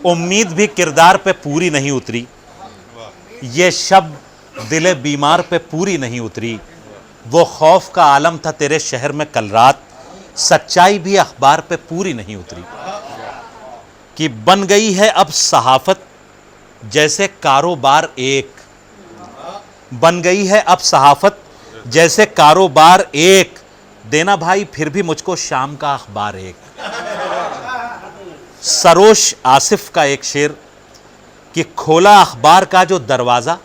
امید بھی کردار پہ پوری نہیں اتری، یہ شب دل بیمار پہ پوری نہیں اتری، وہ خوف کا عالم تھا تیرے شہر میں کل رات، سچائی بھی اخبار پہ پوری نہیں اتری، کہ بن گئی ہے اب صحافت جیسے کاروبار ایک، بن گئی ہے اب صحافت جیسے کاروبار ایک، دینا بھائی پھر بھی مجھ کو شام کا اخبار ایک۔ سروش آصف کا ایک شعر کہ کھولا اخبار کا جو دروازہ،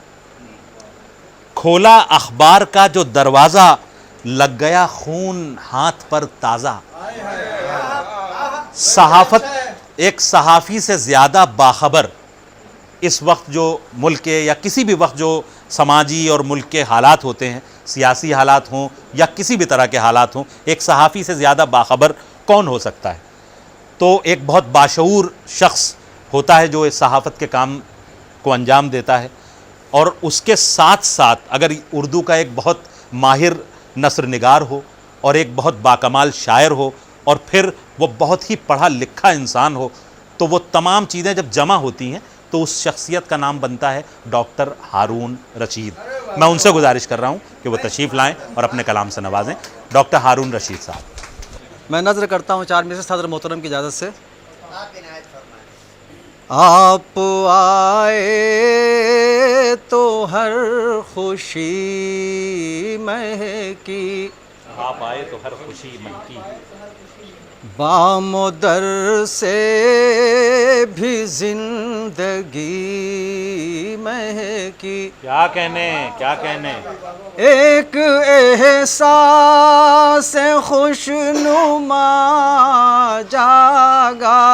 کھولا اخبار کا جو دروازہ، لگ گیا خون ہاتھ پر تازہ۔ صحافت ایک صحافی سے زیادہ باخبر اس وقت جو ملک کے یا کسی بھی وقت جو سماجی اور ملک کے حالات ہوتے ہیں، سیاسی حالات ہوں یا کسی بھی طرح کے حالات ہوں، ایک صحافی سے زیادہ باخبر کون ہو سکتا ہے؟ تو ایک بہت باشعور شخص ہوتا ہے جو اس صحافت کے کام کو انجام دیتا ہے، اور اس کے ساتھ ساتھ اگر اردو کا ایک بہت ماہر نثر نگار ہو اور ایک بہت باکمال شاعر ہو اور پھر وہ بہت ہی پڑھا لکھا انسان ہو، تو وہ تمام چیزیں جب جمع ہوتی ہیں تو اس شخصیت کا نام بنتا ہے ڈاکٹر ہارون رشید۔ میں ان سے گزارش کر رہا ہوں کہ وہ تشریف لائیں اور اپنے کلام سے نوازیں۔ ڈاکٹر ہارون رشید صاحب۔ میں نظر کرتا ہوں 4 میں سے صدر محترم کی اجازت سے۔ آپ آئے تو ہر خوشی مہکی، آپ آئے تو ہر خوشی مہکی، بام و در سے بھی زندگی مہکی، کیا کہنے کیا کہنے، ایک احساس خوشنما جاگا،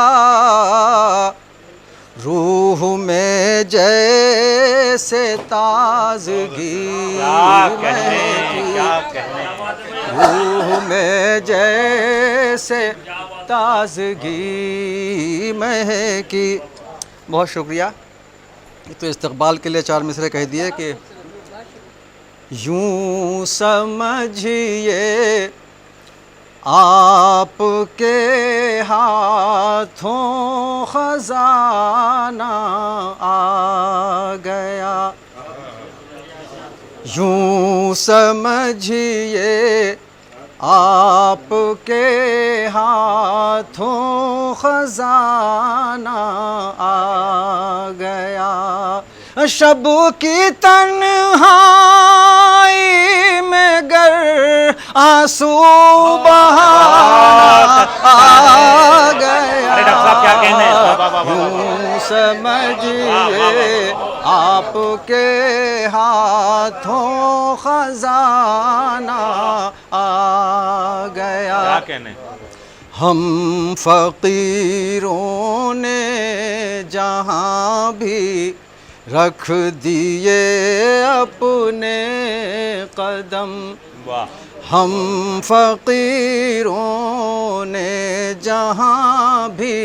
روح میں جیسے تازگی مہکی، روح میں جیسے تازگی مہکی۔ بہت شکریہ۔ تو استقبال کے لیے 4 مصرے کہہ دیے کہ یوں سمجھیے آپ کے ہاتھوں خزانہ آ گیا، یوں سمجھیے آپ کے ہاتھوں خزانہ آ گیا، شب کی تنہائی میں گر آنسو بہانا آ گیا، یوں سمجھیے آپ کے ہاتھوں خزانہ آ گیا۔ ہم فقیروں نے جہاں بھی رکھ دیے اپنے قدم، ہم فقیروں نے جہاں بھی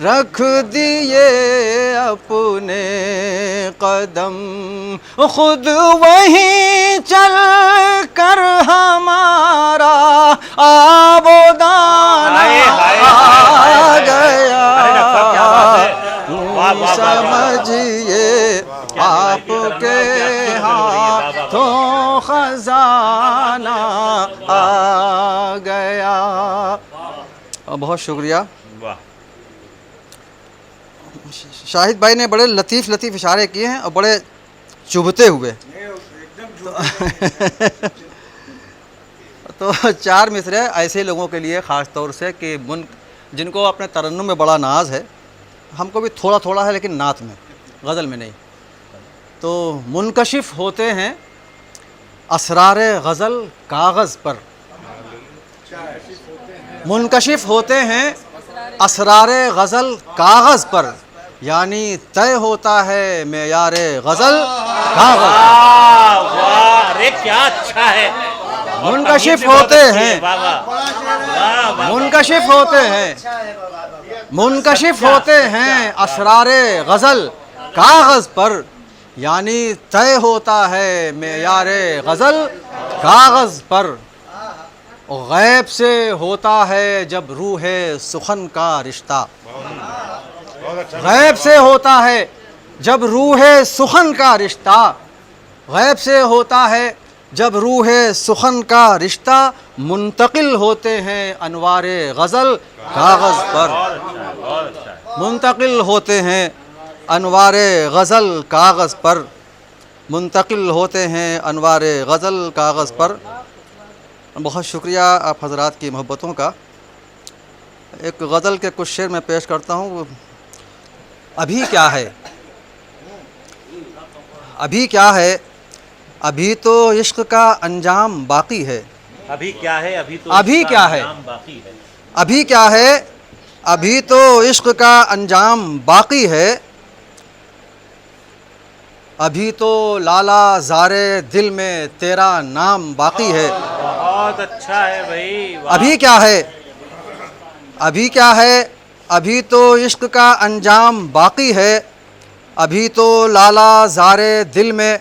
رکھ دیے اپنے قدم، خود وہیں چل کر ہمارا آب و دانہ آ گیا، سمجھیے آپ کے ہاتھوں خزانہ آ گیا۔ بہت شکریہ۔ شاہد بھائی نے بڑے لطیف اشارے کیے ہیں اور بڑے چبھتے ہوئے۔ تو 4 مصرے ایسے لوگوں کے لیے خاص طور سے کہ جن کو اپنے ترنم میں بڑا ناز ہے، ہم کو بھی تھوڑا تھوڑا ہے لیکن نعت میں، غزل میں نہیں۔ تو منکشف ہوتے ہیں اسرار غزل کاغذ پر، منکشف ہوتے ہیں اسرار غزل کاغذ پر، یعنی طے ہوتا ہے معیار غزل کاغذ۔ ارے کیا اچھا ہے، منکشف ہوتے ہیں، منکشف ہوتے ہیں، منکشف ہوتے ہیں اسرار غزل کاغذ پر، یعنی طے ہوتا ہے معیار غزل کاغذ پر، غیب سے ہوتا ہے جب روح سخن کا رشتہ، غیب سے ہوتا ہے جب روح سخن کا رشتہ، غیب سے ہوتا ہے جب روح سخن کا رشتہ، منتقل ہوتے ہیں انوار غزل کاغذ پر، منتقل ہوتے ہیں انوار غزل کاغذ پر، منتقل ہوتے ہیں انوار غزل کاغذ پر۔ بہت شکریہ آپ حضرات کی محبتوں کا۔ ایک غزل کے کچھ شعر میں پیش کرتا ہوں۔ ابھی کیا ہے، ابھی کیا ہے، ابھی تو عشق کا انجام باقی ہے، ابھی کیا ہے، ابھی تو ابھی کیا ہے، باقی ہے، ابھی کیا ہے، ابھی تو عشق کا انجام باقی ہے، ابھی تو لالا زارے دل میں تیرا نام باقی ہے۔ بہت اچھا ہے بھائی، ابھی کیا ہے، ابھی کیا ہے، ابھی تو عشق کا انجام باقی ہے، ابھی تو لالا زارے دل میں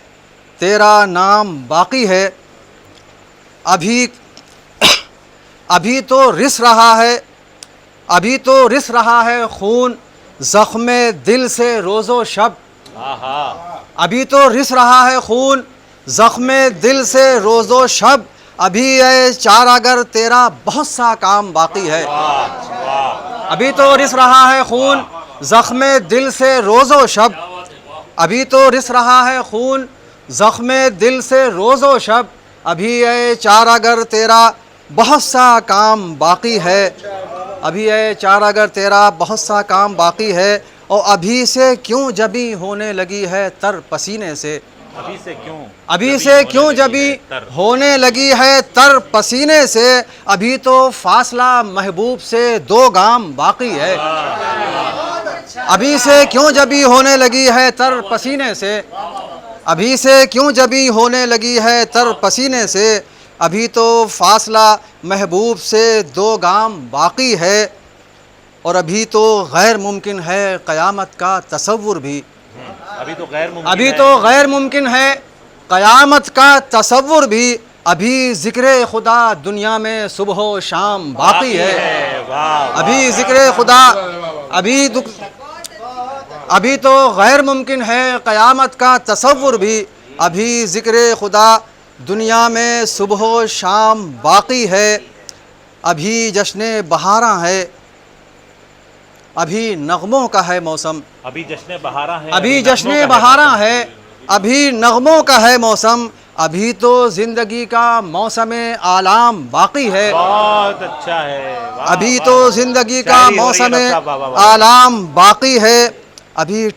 تیرا نام باقی ہے، ابھی تو رس رہا ہے، ابھی تو رس رہا ہے خون زخم دل سے روز و شب، ابھی تو رس رہا ہے خون زخم دل سے روز و شب، ابھی اے چارہ گر تیرا بہت سا کام باقی ہے، ابھی تو رس رہا ہے خون زخم دل سے روز و شب، ابھی تو رس رہا ہے خون زخم دل سے روز و شب، ابھی اے چارہ گر تیرا بہت سا کام باقی ہے، ابھی اے چارہ گر تیرا بہت سا کام باقی ہے، اور ابھی سے کیوں جبی ہونے لگی ہے تر پسینے سے، ابھی سے کیوں، ابھی سے کیوں جبی ہونے لگی ہے تر پسینے سے، ابھی تو فاصلہ محبوب سے 2 گام باقی ہے، ابھی سے کیوں جبی ہونے لگی ہے تر پسینے سے، ابھی سے کیوں جبی ہونے لگی ہے تر پسینے سے، ابھی تو فاصلہ محبوب سے 2 گام باقی ہے، اور ابھی تو غیر ممکن ہے قیامت کا تصور بھی، ابھی تو غیر ممکن ابھی ہے، تو غیر ممکن ہے قیامت کا تصور بھی، ابھی ذکر خدا دنیا میں صبح و شام باقی ہے، ابھی ذکر خدا ابھی تو غیر ممکن ہے قیامت کا تصور بھی، ابھی ذکر خدا دنیا میں صبح و شام باقی ہے، ابھی جشن بہاراں ہے، ابھی نغموں کا ہے موسم، ابھی جشن بہاراں ہے، ابھی جشن بہاراں ہے، ابھی نغموں کا ہے موسم، ابھی تو زندگی کا موسم آلام باقی ہے، بہت اچھا ہے، ابھی تو زندگی کا موسم آلام باقی ہے، ابھی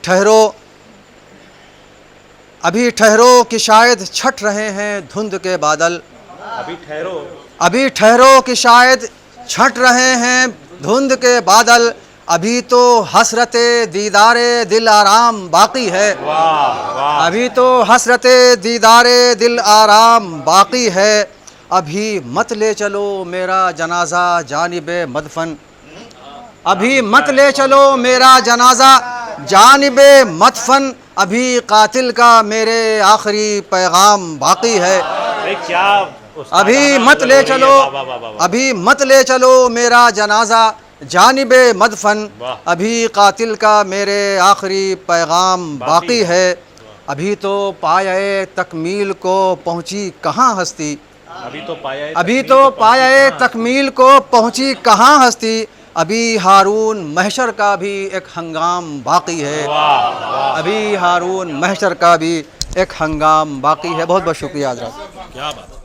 ٹھہرو کہ شاید چھٹ رہے ہیں دھند کے بادل، ابھی ٹھہرو کہ شاید چھٹ رہے ہیں دھند کے بادل، ابھی تو حسرت دیدار دل آرام باقی ہے، ابھی تو حسرت دیدار دل آرام باقی ہے، ابھی مت لے چلو میرا جنازہ جانب مدفن، ابھی مت لے چلو میرا جنازہ جانب مدفن، ابھی قاتل کا میرے آخری پیغام باقی ہے، ابھی مت لے چلو میرا جنازہ جانب مدفن، ابھی قاتل کا میرے آخری پیغام باقی ہے، ابھی تو پایہ تکمیل کو پہنچی کہاں ہستی، ابھی تو پایہ تکمیل کو پہنچی کہاں ہستی، ابھی ہارون محشر کا بھی ایک ہنگام باقی ہے، ابھی ہارون محشر کا بھی ایک ہنگام باقی ہے۔ بہت بہت شکریہ حضرات۔